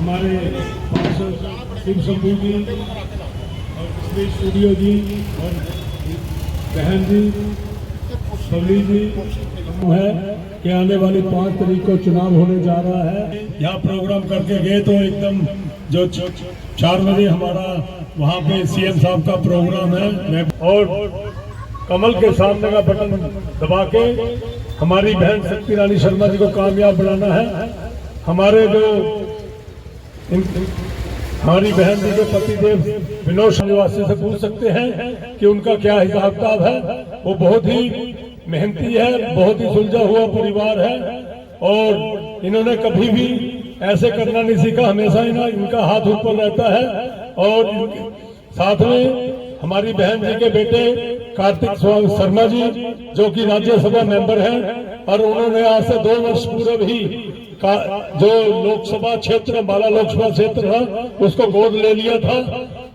हमारे पार्षद शिव शंभू जी और स्टूडियो जी और बहन जी पब्लिक जी है कि आने वाली 5 तारीख को चुनाव होने जा रहा है। यहाँ प्रोग्राम करके गए तो एकदम जो 4 बजे हमारा वहाँ पे सीएम साहब का प्रोग्राम है और कमल के सामने का बटन दबा के हमारी बहन शक्ति रानी शर्मा जी को कामयाब बनाना है। हमारे जो हमारी बहन जी के पतिदेव विनोद निवासी से पूछ सकते हैं कि उनका क्या हिसाब किताब है। वो बहुत ही मेहनती है, बहुत ही सुलझा हुआ परिवार है और इन्होंने कभी भी ऐसे करना नहीं सीखा। हमेशा इनका हाथ ऊपर रहता है। और साथ में हमारी बहन जी के बेटे कार्तिक शर्मा जी जो कि राज्यसभा मेंबर हैं और उन्होंने आज से 2 वर्ष पूर्व ही जो लोकसभा क्षेत्र अम्बाला लोकसभा क्षेत्र था उसको गोद ले लिया था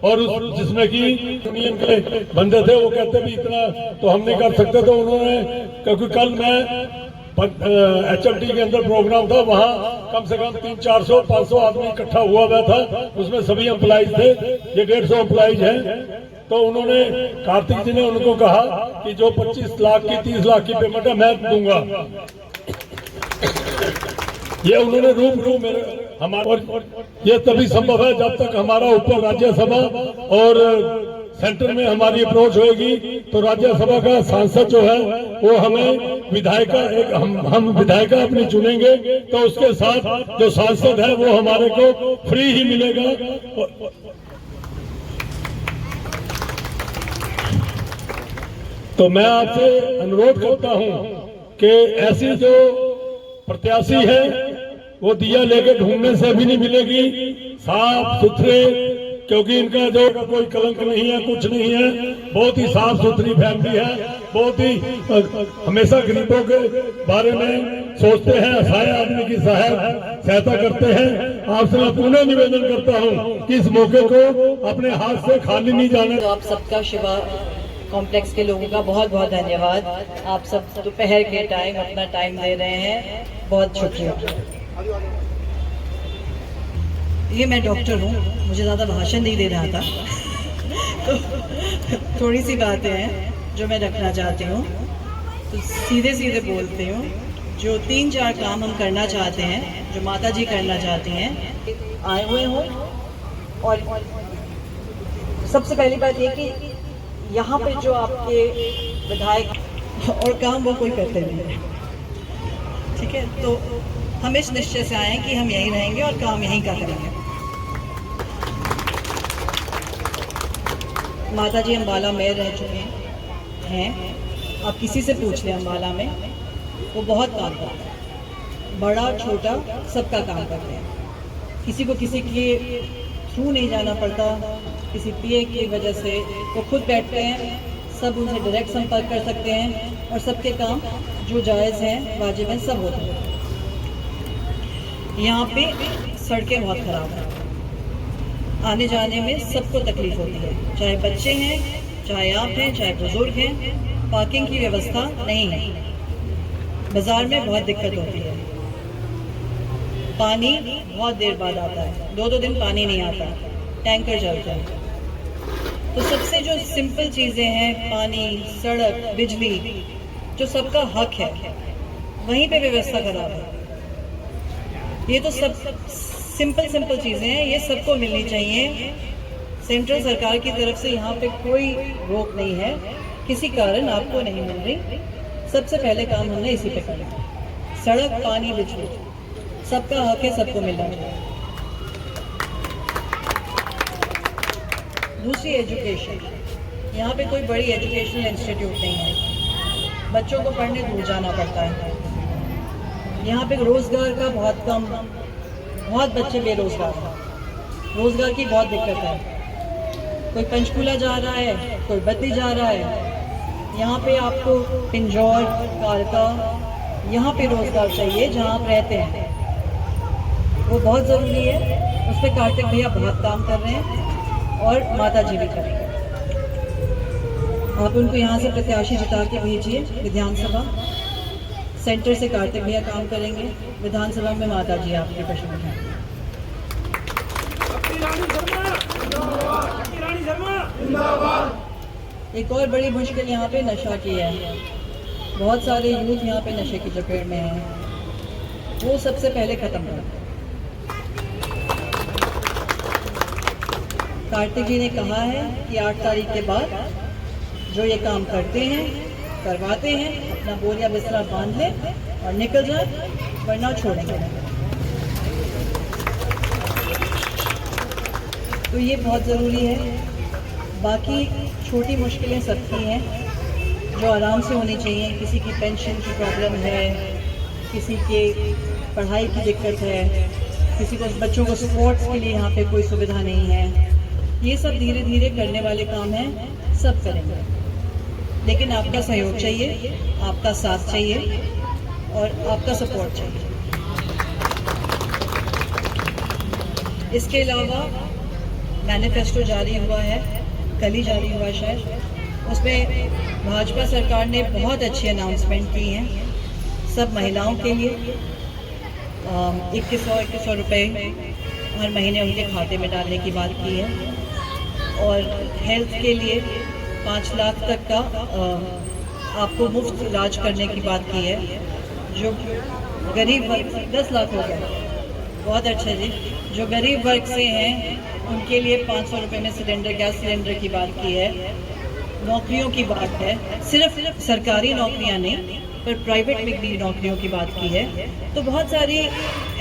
और जिसमें कि यूनियन के बंदे थे वो कहते भी इतना तो हम नहीं कर सकते। तो उन्होंने, क्योंकि कल मैं HMT के अंदर प्रोग्राम था, वहाँ कम से कम 300-400-500 आदमी इकट्ठा हुआ था, उसमें सभी एम्प्लॉइज थे, ये 150 एम्प्लॉइज हैं। तो उन्होंने कार्तिक जी ने उनको कहा कि जो 25 लाख की 30 लाख की पेमेंट है मैं दूंगा। ये उन्होंने रूबरू मेरे हमारा ये तभी संभव है जब तक हमारा ऊपर राज्यसभा और सेंटर में हमारी अप्रोच होगी। तो राज्यसभा का सांसद जो है वो हमें विधायिका हम विधायिका अपनी चुनेंगे तो उसके साथ जो सांसद है वो हमारे को फ्री ही मिलेगा। तो मैं आपसे अनुरोध करता हूं कि ऐसी जो प्रत्याशी है वो दिया लेके ढूंढने से भी नहीं मिलेगी, साफ सुथरे, क्योंकि इनका जो कोई कलंक नहीं है, कुछ नहीं है, बहुत ही साफ सुथरी फैमिली है, बहुत ही हमेशा गरीबों के बारे में सोचते हैं, असहाय आदमी की सहायता करते हैं। आपसे मैं पुनः निवेदन करता हूं कि इस मौके को अपने हाथ से खाली नहीं जाने। तो आप सबका शिवा कॉम्प्लेक्स के लोगों का बहुत बहुत धन्यवाद। आप सब दोपहर के टाइम अपना टाइम दे रहे हैं, बहुत शुक्रिया। ये मैं डॉक्टर हूँ, मुझे ज़्यादा भाषण नहीं दे रहा था तो थोड़ी सी बातें हैं जो मैं रखना चाहती हूँ, तो सीधे सीधे बोलती हूँ। जो 3-4 काम हम करना चाहते हैं, जो माता जी करना चाहती हैं, आए हुए हों। और सबसे पहली बात ये कि यहाँ पे जो आपके विधायक और काम वो कोई करते नहीं है, ठीक है। तो हम इस निश्चय से आए हैं कि हम यहीं रहेंगे और काम यहीं का करेंगे। माता जी अम्बाला में रह चुके हैं, आप किसी से पूछ लें अम्बाला में, वो बहुत काम करते हैं, बड़ा छोटा सबका काम करते हैं। किसी को किसी के थ्रू नहीं जाना पड़ता, किसी पीए की वजह से वो खुद बैठते हैं, सब उनसे डायरेक्ट संपर्क कर सकते हैं और सबके काम जो जायज़ हैं, वाजिब हैं, सब होते हैं। यहाँ पे सड़कें बहुत ख़राब हैं, आने जाने में सबको तकलीफ होती है, चाहे बच्चे हैं, चाहे आप हैं, चाहे बुजुर्ग हैं। पार्किंग की व्यवस्था नहीं है, बाज़ार में बहुत दिक्कत होती है, पानी बहुत देर बाद आता है, 2-2 दिन पानी नहीं आता, टैंकर चलते हैं। तो सबसे जो सिंपल चीज़ें हैं, पानी, सड़क, बिजली, जो सबका हक है, वहीं पे व्यवस्था खराब है। ये तो सब सिंपल चीज़ें हैं, ये सबको मिलनी चाहिए। सेंट्रल सरकार की तरफ से यहाँ पे कोई रोक नहीं है, किसी कारण आपको नहीं मिल रही। सबसे पहले काम हमने इसी पे करना, सड़क, पानी, बिजली, सबका हक है, सबको मिलना चाहिए। दूसरी एजुकेशन, यहाँ पे कोई बड़ी एजुकेशनल इंस्टीट्यूट नहीं है, बच्चों को पढ़ने दूर जाना पड़ता है। यहाँ पे रोज़गार का बहुत बच्चे बेरोज़गार हैं, रोज़गार की बहुत दिक्कत है। कोई पंचकूला जा रहा है, कोई बद्दी जा रहा है। यहाँ पे आपको पिंजौर, कालका, यहाँ पे रोज़गार चाहिए जहाँ आप रहते हैं, वो बहुत ज़रूरी है। उस पर कार्तिक भैया बहुत काम कर रहे हैं और माता जी भी करेंगे। आप उनको यहाँ से प्रत्याशी जिता के भेजिए विधानसभा। सेंटर से कार्तिक भैया काम करेंगे, विधानसभा में माता जी आपके प्रश्न उठाएंगे। एक और बड़ी मुश्किल यहाँ पे नशा की है। बहुत सारे यूथ यहाँ पे नशे की चपेट में हैं, वो सबसे पहले खत्म करें। कार्तिक जी ने कहा है कि 8 तारीख के बाद जो ये काम करते हैं, करवाते हैं, अपना बोरिया बिस्तरा बांध ले और निकल जाए, वरना छोड़ेंगे। तो ये बहुत ज़रूरी है। बाकी छोटी मुश्किलें सबकी हैं जो आराम से होनी चाहिए। किसी की पेंशन की प्रॉब्लम है, किसी के पढ़ाई की दिक्कत है, किसी को बच्चों को स्पोर्ट्स के लिए यहाँ पे कोई सुविधा नहीं है। ये सब धीरे धीरे करने वाले काम हैं, सब करेंगे। लेकिन आपका सहयोग चाहिए, आपका साथ चाहिए और आपका सपोर्ट चाहिए। इसके अलावा मैनिफेस्टो जारी हुआ है, कल ही जारी हुआ शायद। उसमें भाजपा सरकार ने बहुत अच्छी अनाउंसमेंट की हैं सब महिलाओं के लिए। 2100 रुपये हर महीने उनके खाते में डालने की बात की है और हेल्थ के लिए 5 लाख तक का आपको मुफ्त इलाज करने की बात की है। जो गरीब वर्ग, 10 लाख हो गया, बहुत अच्छा जी। जो गरीब वर्ग से हैं उनके लिए 500 रुपये में सिलेंडर, गैस सिलेंडर की बात की है। नौकरियों की बात है, सिर्फ सरकारी नौकरियां नहीं पर प्राइवेट में भी नौकरियों की बात की है। तो बहुत सारी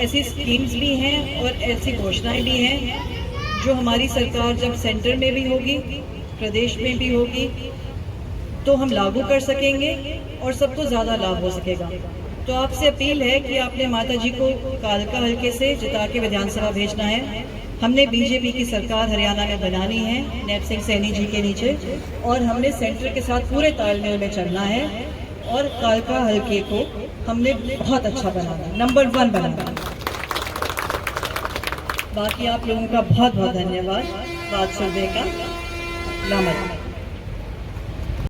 ऐसी स्कीम्स भी हैं और ऐसी घोषणाएं भी हैं जो हमारी सरकार जब सेंटर में भी होगी, प्रदेश में भी होगी, तो हम लागू कर सकेंगे और सबको ज़्यादा लाभ हो सकेगा। तो आपसे अपील है कि आपने माता जी को कालका हल्के से जिता के विधानसभा भेजना है। हमने बीजेपी की सरकार हरियाणा में बनानी है, नैब सिंह सैनी जी के नीचे, और हमने सेंटर के साथ पूरे तालमेल में चलना है और कालका हल्के को हमने बहुत अच्छा बनाना, नंबर 1 बनाना। बाकी आप लोगों का बहुत बहुत धन्यवाद बात सुनने का। लामत।